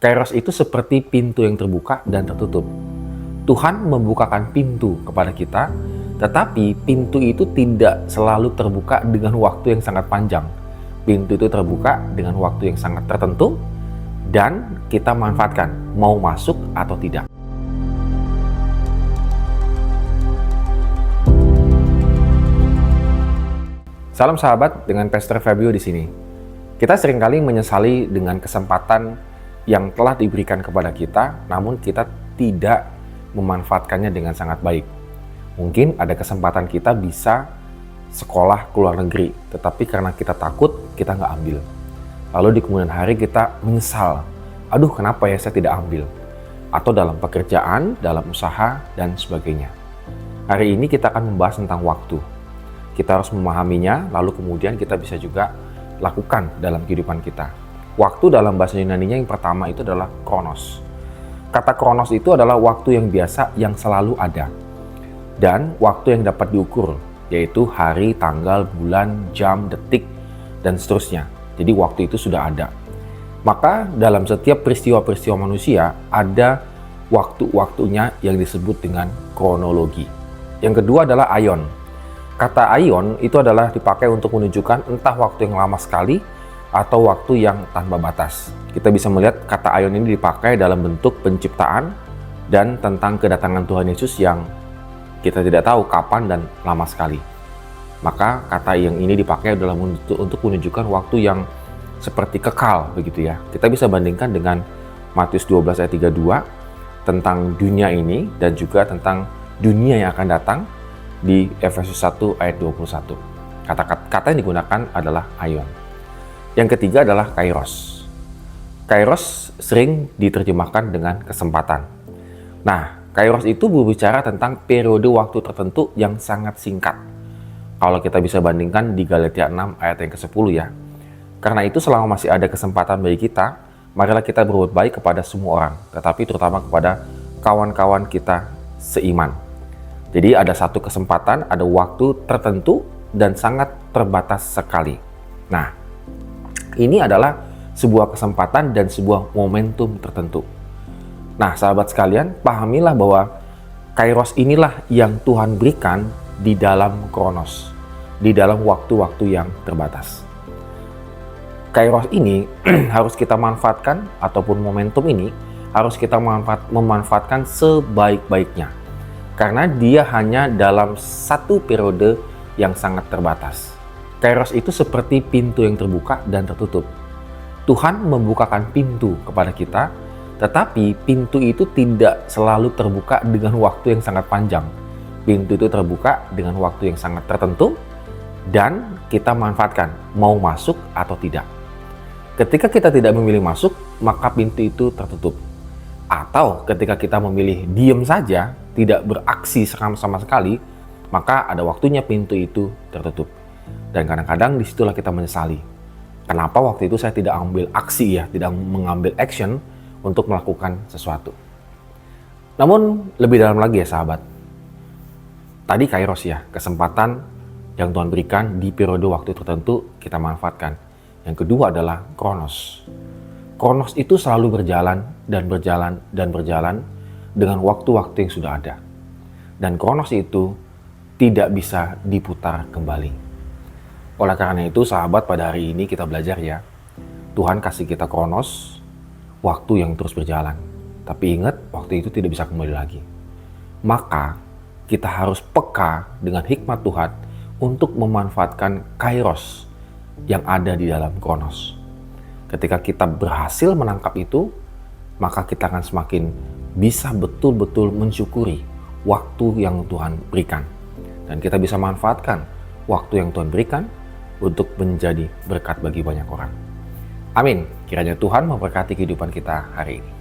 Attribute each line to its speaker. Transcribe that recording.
Speaker 1: Kairos itu seperti pintu yang terbuka dan tertutup. Tuhan membukakan pintu kepada kita, tetapi pintu itu tidak selalu terbuka dengan waktu yang sangat panjang. Pintu itu terbuka dengan waktu yang sangat tertentu, dan kita manfaatkan mau masuk atau tidak. Salam sahabat, dengan Pastor Fabio di sini. Kita seringkali menyesali dengan kesempatan yang telah diberikan kepada kita, namun kita tidak memanfaatkannya dengan sangat baik. Mungkin ada kesempatan kita bisa sekolah ke luar negeri, tetapi karena kita takut, kita nggak ambil. Lalu di kemudian hari kita menyesal, aduh kenapa ya saya tidak ambil? Atau dalam pekerjaan, dalam usaha, dan sebagainya. Hari ini kita akan membahas tentang waktu. Kita harus memahaminya, lalu kemudian kita bisa juga lakukan dalam kehidupan kita. Waktu dalam bahasa Yunani-nya yang pertama itu adalah kronos. Kata kronos itu adalah waktu yang biasa yang selalu ada. Dan waktu yang dapat diukur, yaitu hari, tanggal, bulan, jam, detik, dan seterusnya. Jadi waktu itu sudah ada. Maka dalam setiap peristiwa-peristiwa manusia ada waktu-waktunya yang disebut dengan kronologi. Yang kedua adalah aion. Kata aion itu adalah dipakai untuk menunjukkan entah waktu yang lama sekali atau waktu yang tanpa batas. Kita bisa melihat kata aion ini dipakai dalam bentuk penciptaan dan tentang kedatangan Tuhan Yesus yang kita tidak tahu kapan dan lama sekali. Maka kata yang ini dipakai dalam untuk menunjukkan waktu yang seperti kekal begitu ya. Kita bisa bandingkan dengan Matius 12 ayat 32 tentang dunia ini dan juga tentang dunia yang akan datang di Efesus 1 ayat 21. Kata yang digunakan adalah aion. Yang ketiga adalah kairos. Kairos sering diterjemahkan dengan kesempatan. Nah, kairos itu berbicara tentang periode waktu tertentu yang sangat singkat. Kalau kita bisa bandingkan di Galatia 6 ayat yang ke-10 ya. Karena itu selama masih ada kesempatan bagi kita, marilah kita berbuat baik kepada semua orang, tetapi terutama kepada kawan-kawan kita seiman. Jadi ada satu kesempatan, ada waktu tertentu dan sangat terbatas sekali. Nah, ini adalah sebuah kesempatan dan sebuah momentum tertentu. Nah, sahabat sekalian, pahamilah bahwa kairos inilah yang Tuhan berikan di dalam kronos, di dalam waktu-waktu yang terbatas. Kairos ini harus kita manfaatkan, ataupun momentum ini harus kita memanfaatkan sebaik-baiknya. Karena dia hanya dalam satu periode yang sangat terbatas. Kairos itu seperti pintu yang terbuka dan tertutup. Tuhan membukakan pintu kepada kita, tetapi pintu itu tidak selalu terbuka dengan waktu yang sangat panjang. Pintu itu terbuka dengan waktu yang sangat tertentu, dan kita manfaatkan mau masuk atau tidak. Ketika kita tidak memilih masuk, maka pintu itu tertutup. Atau ketika kita memilih diam saja, tidak beraksi sama sekali, maka ada waktunya pintu itu tertutup. Dan kadang-kadang disitulah kita menyesali. Kenapa waktu itu saya tidak ambil aksi ya, tidak mengambil action untuk melakukan sesuatu. Namun lebih dalam lagi ya sahabat. Tadi kairos ya, kesempatan yang Tuhan berikan di periode waktu tertentu kita manfaatkan. Yang kedua adalah kronos. Kronos itu selalu berjalan dan berjalan dan berjalan dengan waktu-waktu yang sudah ada. Dan kronos itu tidak bisa diputar kembali. Oleh karena itu sahabat, pada hari ini kita belajar ya, Tuhan kasih kita kronos, waktu yang terus berjalan. Tapi ingat, waktu itu tidak bisa kembali lagi. Maka kita harus peka dengan hikmat Tuhan untuk memanfaatkan kairos yang ada di dalam kronos. Ketika kita berhasil menangkap itu, maka kita akan semakin bisa betul-betul mensyukuri waktu yang Tuhan berikan. Dan kita bisa manfaatkan waktu yang Tuhan berikan untuk menjadi berkat bagi banyak orang. Amin. Kiranya Tuhan memberkati kehidupan kita hari ini.